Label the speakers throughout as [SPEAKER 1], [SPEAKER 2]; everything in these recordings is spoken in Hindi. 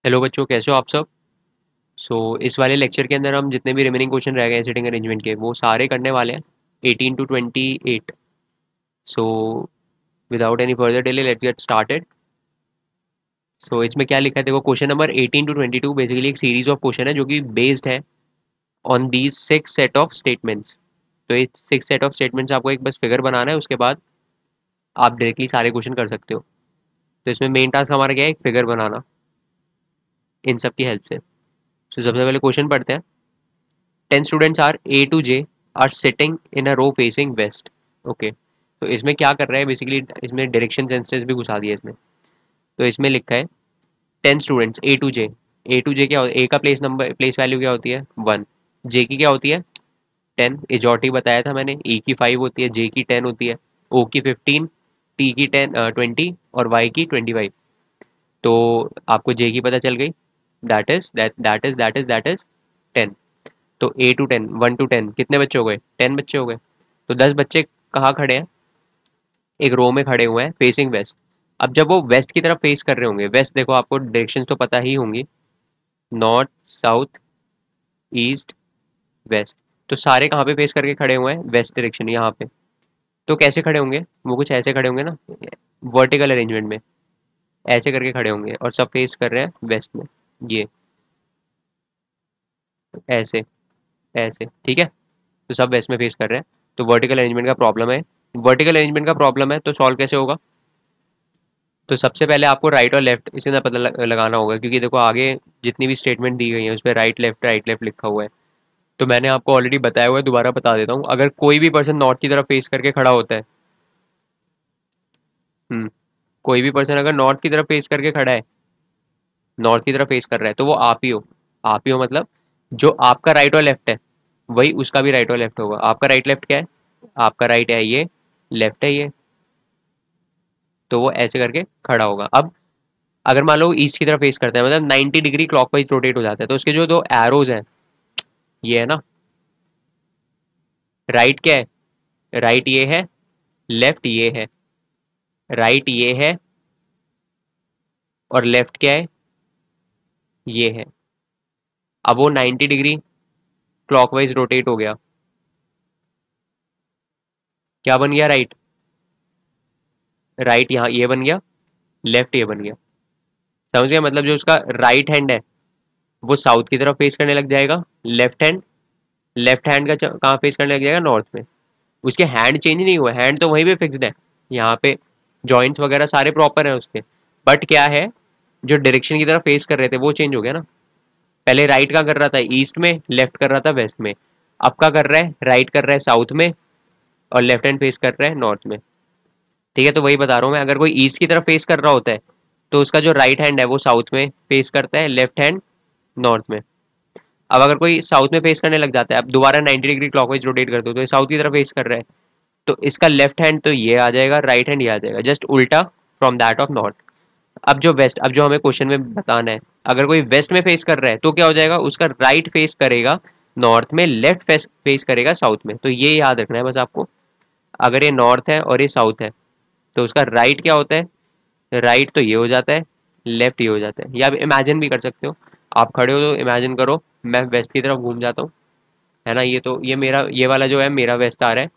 [SPEAKER 1] हेलो बच्चों, कैसे हो आप सब। इस वाले लेक्चर के अंदर हम जितने भी रिमेनिंग क्वेश्चन रह गए हैं सिटिंग अरेंजमेंट के, वो सारे करने वाले हैं 18 to 28। So without any further delay let's get started. इसमें क्या लिखा है देखो, क्वेश्चन नंबर 18 to 22 बेसिकली एक सीरीज ऑफ क्वेश्चन है जो कि बेस्ड है on these 6 set of statements. तो ये 6 सेट ऑफ स्टेटमेंट्स आपको एक बस फिगर बनाना है, उसके बाद आप डायरेक्टली सारे क्वेश्चन कर सकते हो। तो इसमें मेन टास्क हमारा क्या है, एक फिगर बनाना इन सब की हेल्प से। सबसे पहले क्वेश्चन पढ़ते हैं। 10 students are A to J are sitting in a row facing west. Okay, तो इसमें क्या कर रहा है बेसिकली, इसमें डायरेक्शन सेंसेस भी घुसा दिया इसमें। तो इसमें लिखा है 10 students A to J। A to J क्या होता है, ए का प्लेस नंबर प्लेस वैल्यू क्या होती है 1, जे की क्या होती है 10, एजॉर्टी बताया था मैंने, ई की 5 होती है, जे की 10 होती है, ओ की 15, टी की 20 और वाई की 25। तो आपको जे की पता चल गई, दैट इज 10। तो A to 10, 1 to 10 कितने बच्चे हो गए, 10 बच्चे हो गए। तो 10 बच्चे कहाँ खड़े हैं, एक रो में खड़े हुए हैं फेसिंग वेस्ट। अब जब वो वेस्ट की तरफ फेस कर रहे होंगे, वेस्ट देखो आपको डायरेक्शन तो पता ही होंगी, नॉर्थ, साउथ, ईस्ट, वेस्ट। तो सारे कहाँ पे फेस करके खड़े हुए हैं, वेस्ट डायरेक्शन यहाँ पे। तो कैसे खड़े होंगे, वो कुछ ऐसे खड़े होंगे ना, वर्टिकल अरेंजमेंट में ऐसे करके खड़े होंगे, और सब फेस कर रहे हैं वेस्ट में, ये ऐसे, ऐसे, ठीक है। तो सब वेस्ट में फेस कर रहे हैं। तो वर्टिकल अरेंजमेंट का प्रॉब्लम है, वर्टिकल अरेंजमेंट का प्रॉब्लम है, तो सॉल्व कैसे होगा। तो सबसे पहले आपको राइट और लेफ्ट इसी में पता लगाना होगा, क्योंकि देखो आगे जितनी भी स्टेटमेंट दी गई है उस पर राइट लेफ्ट लिखा हुआ है। तो मैंने आपको ऑलरेडी बताया हुआ है, दोबारा बता देता हूँ। अगर कोई भी पर्सन नॉर्थ की तरफ फेस करके खड़ा होता है, हम्म, कोई भी पर्सन अगर नॉर्थ की तरफ फेस करके खड़ा है, नॉर्थ की तरफ फेस कर रहा है, तो वो आप ही हो। आप ही हो मतलब जो आपका राइट और लेफ्ट है वही उसका भी राइट और लेफ्ट होगा। आपका राइट लेफ्ट क्या है, आपका राइट है ये, लेफ्ट है ये, तो वो ऐसे करके खड़ा होगा। अब अगर मान लो ईस्ट की तरफ फेस करता है, मतलब 90 डिग्री क्लॉकवाइज रोटेट हो जाता है, तो उसके जो दो एरोज हैं, ये है ना, राइट क्या है, राइट ये है, लेफ्ट ये है, राइट ये है और लेफ्ट क्या है, ये है। अब वो 90 डिग्री क्लॉकवाइज रोटेट हो गया, क्या बन गया, राइट, राइट यहाँ ये बन गया, लेफ्ट ये बन गया। समझ गया, मतलब जो उसका राइट हैंड है वो साउथ की तरफ फेस करने लग जाएगा, लेफ्ट हैंड का कहाँ फेस करने लग जाएगा, नॉर्थ में। उसके हैंड चेंज नहीं हुआ, हैंड तो वहीं पे फिक्स्ड है, यहाँ पे जॉइंट्स वगैरह सारे प्रॉपर हैं उसके। बट क्या है, जो डायरेक्शन की तरफ फेस कर रहे थे वो चेंज हो गया ना। पहले राइट का कर रहा था ईस्ट में, लेफ्ट कर रहा था वेस्ट में। अब का कर रहा है, राइट कर रहा है साउथ में और लेफ्ट हैंड फेस कर रहा है नॉर्थ में। ठीक है, तो वही बता रहा हूँ मैं, अगर कोई ईस्ट की तरफ फेस कर रहा होता है तो उसका जो राइट हैंड है वो साउथ में फेस करता है, लेफ्ट हैंड नॉर्थ में। अब अगर कोई साउथ में फेस करने लग जाता है, अब दोबारा 90 डिग्री क्लॉकवाइज रोटेट कर दो तो ये साउथ की तरफ फेस कर रहा है, तो इसका लेफ्ट हैंड तो ये आ जाएगा, राइट हैंड ये आ जाएगा, जस्ट उल्टा फ्रॉम दैट ऑफ नॉर्थ। अब जो वेस्ट, अब जो हमें क्वेश्चन में बताना है, अगर कोई वेस्ट में फेस कर रहा है तो क्या हो जाएगा, उसका राइट फेस करेगा नॉर्थ में, लेफ्ट फेस करेगा साउथ में। तो ये याद रखना है बस आपको। अगर ये नॉर्थ है और ये साउथ है तो उसका राइट क्या होता है, राइट तो ये हो जाता है, लेफ्ट ये हो जाता है। या आप इमेजिन भी कर सकते हो, आप खड़े हो तो इमेजिन करो मैं वेस्ट की तरफ घूम जाता हूँ, है ना। ये तो ये मेरा, ये वाला जो है मेरा वेस्ट आ रहा है,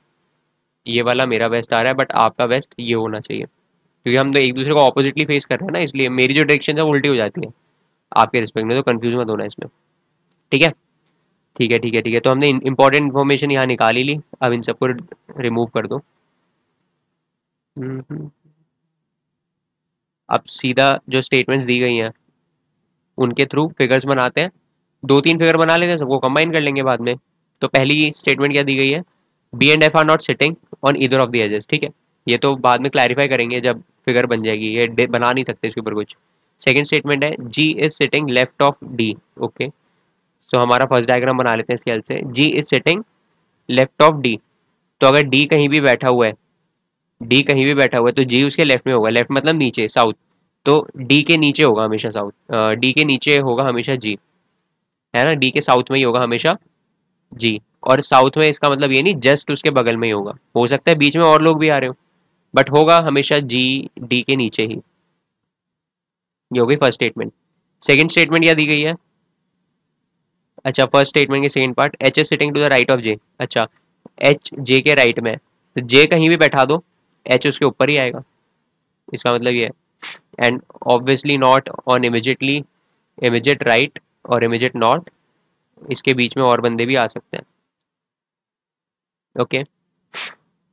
[SPEAKER 1] ये वाला मेरा वेस्ट आ रहा है, बट आपका वेस्ट ये होना चाहिए, क्योंकि हम तो एक दूसरे को ऑपोजिटली फेस कर रहे हैं ना, इसलिए मेरी जो डायरेक्शन है वो उल्टी हो जाती है आपके रिस्पेक्ट में। तो कंफ्यूज मत होना इसमें, ठीक है। ठीक है, ठीक है, ठीक है, तो हमने इंपॉर्टेंट इन्फॉर्मेशन यहाँ निकाल ही ली। अब इन सबको रिमूव कर दो। हम्म। अब सीधा जो स्टेटमेंट्स दी गई हैं उनके थ्रू फिगर्स बनाते हैं। 2-3 फिगर बना लेते हैं, सबको कंबाइन कर लेंगे बाद में। तो पहली स्टेटमेंट क्या दी गई है, B and F are not sitting on either of the edges, ठीक है। ये तो बाद में क्लैरिफाई करेंगे जब फिगर बन जाएगी, ये बना नहीं सकते इसके ऊपर कुछ। सेकंड स्टेटमेंट है G is sitting left of D. Okay, so हमारा फर्स्ट डायग्राम बना लेते हैं इसके हेल्प से। G is sitting left of D, तो अगर डी कहीं भी बैठा हुआ है, डी कहीं भी बैठा हुआ है तो जी उसके लेफ्ट में होगा, लेफ्ट मतलब नीचे, साउथ। तो डी के नीचे होगा हमेशा साउथ, डी के नीचे होगा हमेशा जी, है ना, डी के साउथ में ही होगा हमेशा जी। और साउथ में इसका मतलब ये नहीं जस्ट उसके बगल में ही होगा, हो सकता है बीच में और लोग भी आ रहे हो, बट होगा हमेशा जी डी के नीचे ही। ये हो गई फर्स्ट स्टेटमेंट। सेकंड स्टेटमेंट क्या दी गई है? अच्छा, फर्स्ट स्टेटमेंट के second part, H is sitting to the right of J. अच्छा, एच जे के राइट में है, तो जे कहीं भी बैठा दो, एच उसके ऊपर ही आएगा, इसका मतलब ये है। And obviously not on immediately, immediate right और इमिजिएट नॉर्थ, इसके बीच में और बंदे भी आ सकते हैं। ओके,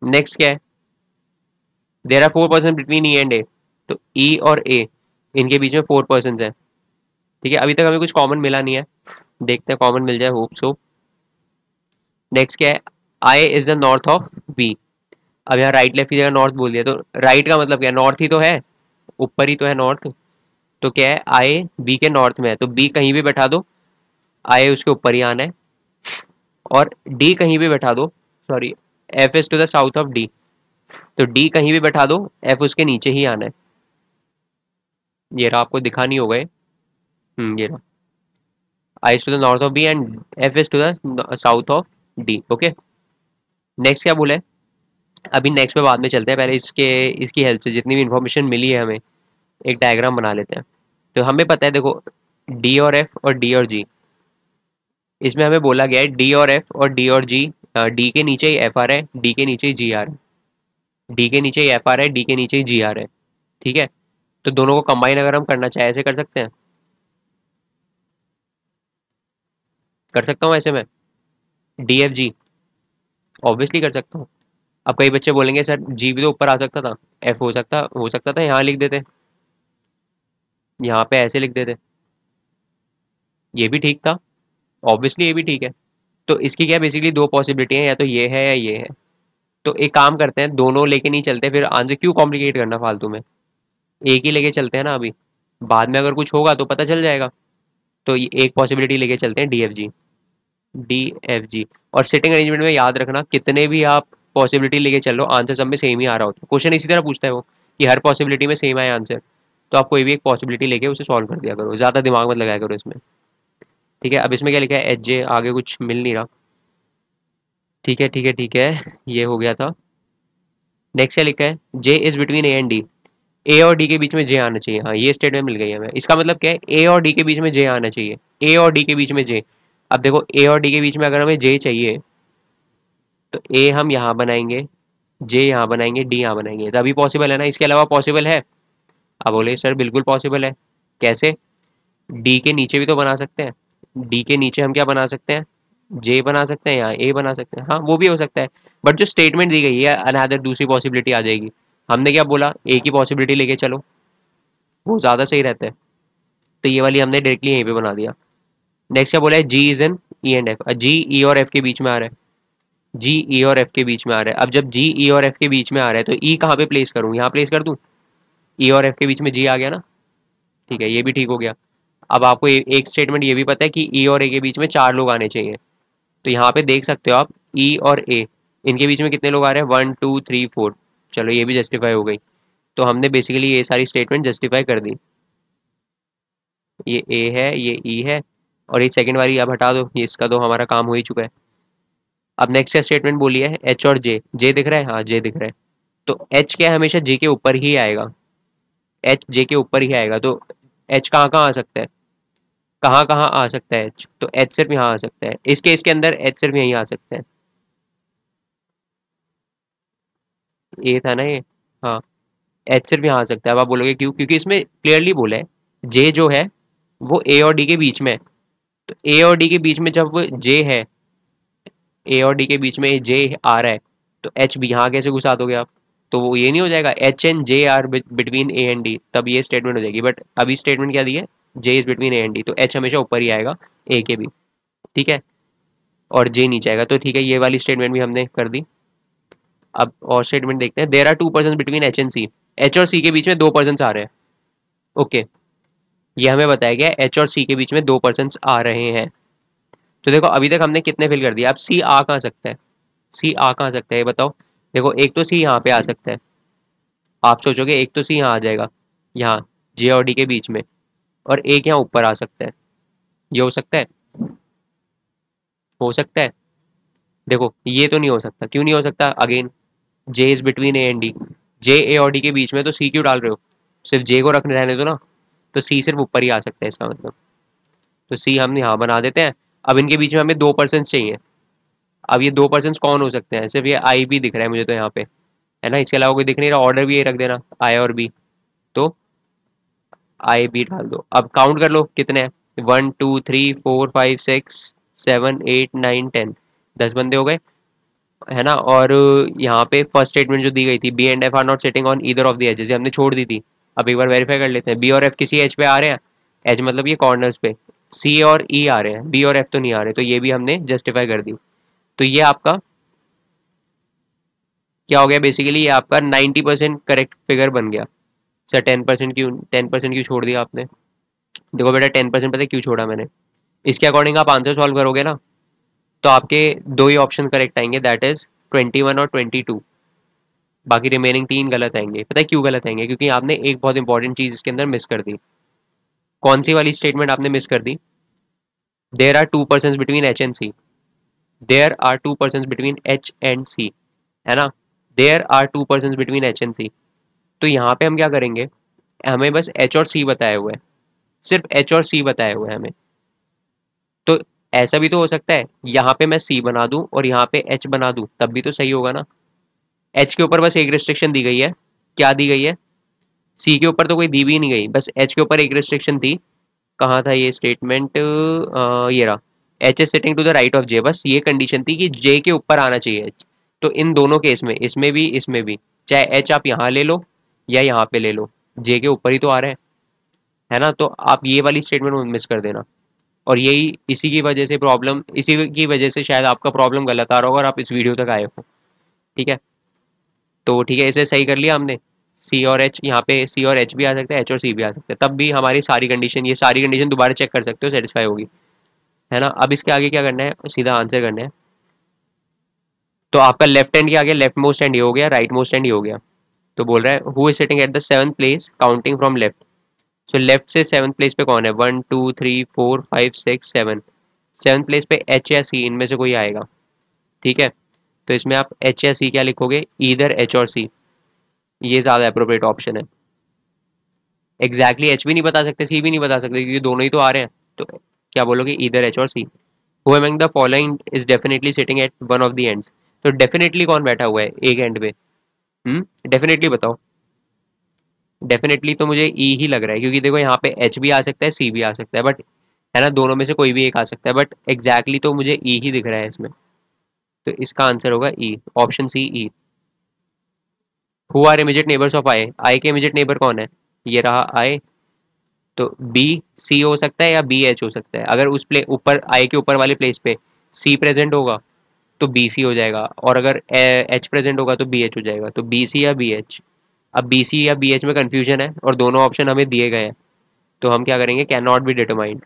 [SPEAKER 1] नेक्स्ट क्या है? There are 4 person between E and A. तो ई और ए, इनके बीच में 4 पर्सन है। ठीक है, अभी तक हमें कुछ कॉमन मिला नहीं है, देखते हैं कॉमन मिल जाए, होप सो। नेक्स्ट क्या है? I is the north of B. अब यहाँ राइट लेफ्ट की जगह नॉर्थ बोल दिया, तो राइट का मतलब क्या है? नॉर्थ ही तो है, ऊपर ही तो है नॉर्थ। तो क्या है? आई बी के नॉर्थ में है, तो बी कहीं भी बैठा दो, आई उसके ऊपर ही आना है। और डी कहीं भी बैठा दो, sorry, F is to the south of D, तो डी कहीं भी बैठा दो, एफ उसके नीचे ही आना है। ये रहा, आपको दिखा नहीं होगा ये। ये रहा, I is to the north of B and F is to the south of D. Okay, next क्या बोला है? अभी नेक्स्ट पे बाद में चलते हैं, पहले इसके, इसकी हेल्प से जितनी भी इंफॉर्मेशन मिली है हमें, एक डायग्राम बना लेते हैं। तो हमें पता है, देखो, डी और एफ और डी और जी, इसमें हमें बोला गया है डी और एफ और डी और जी, डी के नीचे ही एफ आ रहा है, डी के नीचे ही जी आ रहा है, डी के नीचे ही एफ आ रहा है, डी के नीचे ही जी आ रहा है। ठीक है, तो दोनों को कंबाइन अगर हम करना चाहे, ऐसे कर सकते हैं? कर सकता हूँ ऐसे में, डी एफ जी, ऑब्वियसली कर सकता हूँ। अब कई बच्चे बोलेंगे सर जी भी तो ऊपर आ सकता था, एफ हो सकता था यहाँ लिख देते, यहाँ पे ऐसे लिख देते, ये भी ठीक था, ऑब्वियसली ये भी ठीक है। तो इसकी क्या बेसिकली दो पॉसिबिलिटी है, या तो ये है या ये है। तो एक काम करते हैं, दोनों लेके नहीं चलते, फिर आंसर क्यों कॉम्प्लिकेट करना फालतू में, एक ही लेके चलते हैं ना अभी, बाद में अगर कुछ होगा तो पता चल जाएगा। तो ये एक पॉसिबिलिटी लेके चलते हैं, D F G, D F G. और सिटिंग अरेंजमेंट में याद रखना, कितने भी आप पॉसिबिलिटी लेके चल लो, आंसर सब में सेम ही आ रहा होता है। क्वेश्चन इसी तरह पूछता है वो, कि हर पॉसिबिलिटी में सेम आए आंसर, तो आप कोई भी एक पॉसिबिलिटी लेके उसे सॉल्व कर दिया करो, ज़्यादा दिमाग मत लगाया करो इसमें। ठीक है, अब इसमें क्या लिखा है? एच जे, आगे कुछ मिल नहीं रहा। ठीक है ठीक है ठीक है, ये हो गया था। नेक्स्ट क्या लिखा है? J is between A and D, A और डी के बीच में जे आना चाहिए। हाँ, ये स्टेटमेंट मिल गई है हमें। इसका मतलब क्या है? ए और डी के बीच में जे आना चाहिए, ए और डी के बीच में जे। अब देखो, ए और डी के बीच में अगर हमें जे चाहिए, तो ए हम यहाँ बनाएंगे, जे यहाँ बनाएंगे, डी यहाँ बनाएंगे, तभी पॉसिबल है ना, इसके अलावा पॉसिबल है? अब बोले सर बिल्कुल पॉसिबल है। कैसे? डी के नीचे भी तो बना सकते हैं, डी के नीचे हम क्या बना सकते हैं? जे बना सकते हैं, यहाँ ए बना सकते हैं, हाँ वो भी हो सकता है। बट जो स्टेटमेंट दी गई है, अनदर दूसरी पॉसिबिलिटी आ जाएगी। हमने क्या बोला? ए की पॉसिबिलिटी लेके चलो, वो ज़्यादा सही रहता है। तो ये वाली हमने डायरेक्टली यहीं पे बना दिया। नेक्स्ट क्या बोला है? G is in E and F, G E और एफ के बीच में आ रहा है, जी ई और एफ के बीच में आ रहा है। अब जब जी ई और एफ के बीच में आ रहा है, तो ई कहाँ पे प्लेस करूँ? यहाँ प्लेस कर दूँ, ई और एफ के बीच में जी आ गया ना। ठीक है, ये भी ठीक हो गया। अब आपको एक स्टेटमेंट ये भी पता है कि ई और ए के बीच में 4 लोग आने चाहिए। तो यहाँ पे देख सकते हो आप, ई और ए, इनके बीच में कितने लोग आ रहे हैं? 1 2 3 4। चलो, ये भी जस्टिफाई हो गई। तो हमने बेसिकली ये सारी स्टेटमेंट जस्टिफाई कर दी। ये ए है, ये ई है, और एक सेकंड वाली अब हटा दो, ये इसका तो हमारा काम हो ही चुका है। अब नेक्स्ट स्टेटमेंट बोली है एच और जे, जे दिख रहा है? हाँ, जे दिख रहा है। तो एच क्या है? हमेशा जे के ऊपर ही आएगा, एच जे के ऊपर ही आएगा। तो एच कहाँ कहाँ आ सकता है? कहाँ कहाँ आ सकता है एच? तो एच सिर्फ यहाँ आ सकता है, इस केस के अंदर एच सिर्फ यहीं आ सकता है। ए था ना ये? हाँ, एच सिर्फ यहाँ आ सकता है। अब आप बोलोगे क्यों? क्योंकि इसमें क्लियरली बोला है, जे जो है वो ए और डी के बीच में है। तो ए और डी के बीच में जब जे है, ए और डी के बीच में जे आ रहा है, तो एच भी यहाँ कैसे घुसा दोगे आप? तो वो ये नहीं हो जाएगा H and J are between A and D, तब ये स्टेटमेंट हो जाएगी। बट अभी स्टेटमेंट क्या दी है? J is between A and D, तो एच हमेशा ऊपर ही आएगा, ए के भी। ठीक है, और जे नीचे आएगा। तो ठीक है, ये वाली स्टेटमेंट भी हमने कर दी। अब और स्टेटमेंट देखते हैं। There are 2 person between H and C, H और सी के बीच में 2 पर्सन आ रहे हैं। ओके, ये हमें बताया गया एच और सी के बीच में 2 पर्सन आ रहे हैं। तो देखो, अभी तक हमने कितने फिल कर दिया। अब सी आ कहाँ सकता है? सी आ कहाँ सकता है ये बताओ। देखो, एक तो सी यहाँ पे आ सकता है, आप सोचोगे एक तो सी यहाँ आ जाएगा, यहाँ जे और डी के बीच में, और एक यहाँ ऊपर आ सकता है। ये हो सकता है? हो सकता है? देखो, ये तो नहीं हो सकता। क्यों नहीं हो सकता? Again, J is between A and D, J A और डी के बीच में, तो सी क्यों डाल रहे हो? सिर्फ जे को रखने रहने दो ना। तो सी सिर्फ ऊपर ही आ सकता है इसका मतलब। तो सी हम यहाँ बना देते हैं। अब इनके बीच में हमें 2% चाहिए। अब ये 2% कौन हो सकते हैं? सिर्फ ये आई भी दिख रहा है मुझे तो यहाँ पे, है ना, इसके अलावा कोई दिख नहीं रहा। ऑर्डर भी यही रख देना, आई और बी। तो आई बी डाल दो। अब काउंट कर लो कितने हैं, 1 2 3 4 5 6 7 8 9 10। 10 बंदे हो गए, है ना। और यहाँ पे फर्स्ट स्टेटमेंट जो दी गई थी, B and F are not sitting on either of the edges, हमने छोड़ दी थी। अब एक बार वेरीफाई कर लेते हैं, बी और एफ किसी एज पे आ रहे हैं, एज मतलब ये कॉर्नर्स पे, सी और ई आ रहे हैं, बी और एफ तो नहीं आ रहे, तो ये भी हमने जस्टिफाई कर दी। तो ये आपका क्या हो गया बेसिकली, ये आपका 90% करेक्ट फिगर बन गया। सर 10% क्यों, 10% क्यों छोड़ दिया आपने? देखो बेटा 10% पता है क्यों छोड़ा मैंने? इसके अकॉर्डिंग आप आंसर सॉल्व करोगे ना, तो आपके दो ही ऑप्शन करेक्ट आएंगे, दैट इज 21 और 22। बाकी रिमेनिंग तीन गलत आएंगे। पता है क्यों गलत आएंगे? क्योंकि आपने एक बहुत इंपॉर्टेंट चीज इसके अंदर मिस कर दी। कौन सी वाली स्टेटमेंट आपने मिस कर दी? There are 2% between H and C. There are 2% between H and C, है ना। There are 2% between H and C. तो यहाँ पे हम क्या करेंगे, हमें बस एच और सी बताए हुए हैं, सिर्फ एच और सी बताए हुए हैं हमें। तो ऐसा भी तो हो सकता है, यहाँ पे मैं सी बना दूं और यहाँ पे एच बना दूं, तब भी तो सही होगा ना। एच के ऊपर बस एक रिस्ट्रिक्शन दी गई है। क्या दी गई है? सी के ऊपर तो कोई दी भी नहीं गई, बस एच के ऊपर एक रिस्ट्रिक्शन थी। कहाँ था ये स्टेटमेंट? ये रहा, H is sitting to the right of J. बस ये कंडीशन थी कि जे के ऊपर आना चाहिए एच। तो इन दोनों केस में, इसमें भी इसमें भी, चाहे एच आप यहाँ ले लो या यहाँ पे ले लो, जे के ऊपर ही तो आ रहा है ना। तो आप ये वाली स्टेटमेंट मिस कर देना। और यही इसी की वजह से प्रॉब्लम, इसी की वजह से शायद आपका प्रॉब्लम गलत आ रहा होगा और आप इस वीडियो तक आए हो। ठीक है, तो ठीक है, इसे सही कर लिया हमने। सी और एच, यहाँ पे सी और एच भी आ सकता है, एच और सी भी आ सकता है, तब भी हमारी सारी कंडीशन, ये सारी कंडीशन दोबारा चेक कर सकते हो, सेटिस्फाई होगी, है ना। अब इसके आगे क्या करना है, सीधा आंसर करना है। तो आपका लेफ्ट हैंड के आगे लेफ्ट मोस्ट हैंड ये हो गया, राइट मोस्ट हैंड ये हो गया। तो बोल रहा है who is sitting at the 7th place counting from left. So left से 7th प्लेस पे कौन है? 1 2 3 4 5 6 7। 7th प्लेस पे एच या सी, इनमें से कोई आएगा। ठीक है, तो इसमें आप एच या सी क्या लिखोगे? ईदर एच और सी, ये ज्यादा अप्रोप्रिएट ऑप्शन है। एग्जैक्टली एच भी नहीं बता सकते, सी भी नहीं बता सकते, क्योंकि दोनों ही तो आ रहे हैं। तो क्या बोलोगे? ईदर एच और C. Who among the following is definitely sitting at one of the ends. तो डेफिनेटली कौन बैठा हुआ है एक एंड पे? डेफिनेटली बताओ। डेफिनेटली तो मुझे ई ही लग रहा है, क्योंकि देखो यहाँ पे एच भी आ सकता है, सी भी आ सकता है, बट, है ना, दोनों में से कोई भी एक आ सकता है, बट एग्जैक्टली तो मुझे ई ही दिख रहा है इसमें। तो इसका आंसर होगा E, option C, E. Who are immediate neighbours of I. I के इमीडिएट नेबर कौन है? ये रहा आई। तो बी सी हो सकता है या बी एच हो सकता है। अगर उस प्ले ऊपर आई के ऊपर वाले प्लेस पे सी प्रेजेंट होगा तो बी सी हो जाएगा, और अगर एच प्रेजेंट होगा तो बी एच हो जाएगा। तो बी सी या बी एच। अब बी सी या बी एच में कंफ्यूजन है और दोनों ऑप्शन हमें दिए गए हैं, तो हम क्या करेंगे? Can not be determined.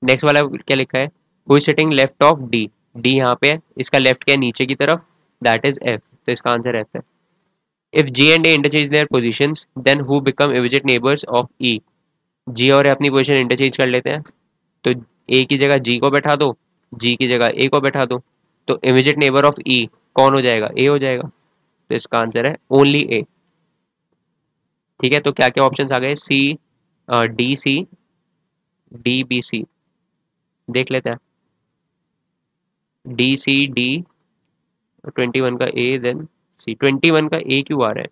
[SPEAKER 1] Next वाला क्या लिखा है? Who is sitting left of D. D यहाँ पे है, इसका लेफ्ट क्या है? नीचे की तरफ, दैट इज एफ। तो इसका आंसर एफ है। If G and A interchange their positions then who become immediate neighbours of E. G और ए अपनी पोजीशन इंटरचेंज कर लेते हैं, तो ए की जगह जी को बैठा दो, जी की जगह ए को बैठा दो, तो इमीडिएट नेबर ऑफ ई कौन हो जाएगा? ए हो जाएगा। तो इसका आंसर है ओनली ए। ठीक है, तो क्या क्या ऑप्शंस आ गए? C, D C, D B C. देख लेते हैं। डी सी डी, 21 का ए, देन सी। 21 का ए क्यों आ रहा है?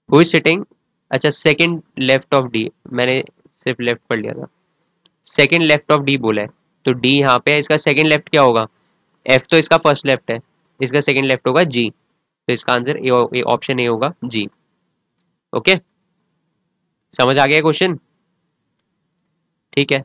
[SPEAKER 1] हु इज सिटिंग, अच्छा सेकंड लेफ्ट ऑफ डी, मैंने सिर्फ लेफ्ट पढ़ लिया था। सेकंड लेफ्ट ऑफ डी बोला है, तो डी यहाँ पे है, इसका सेकंड लेफ्ट क्या होगा? एफ तो इसका फर्स्ट लेफ्ट है, इसका सेकंड लेफ्ट होगा जी। तो इसका आंसर ए, ऑप्शन ए होगा, जी। ओके, समझ आ गया क्वेश्चन? ठीक है।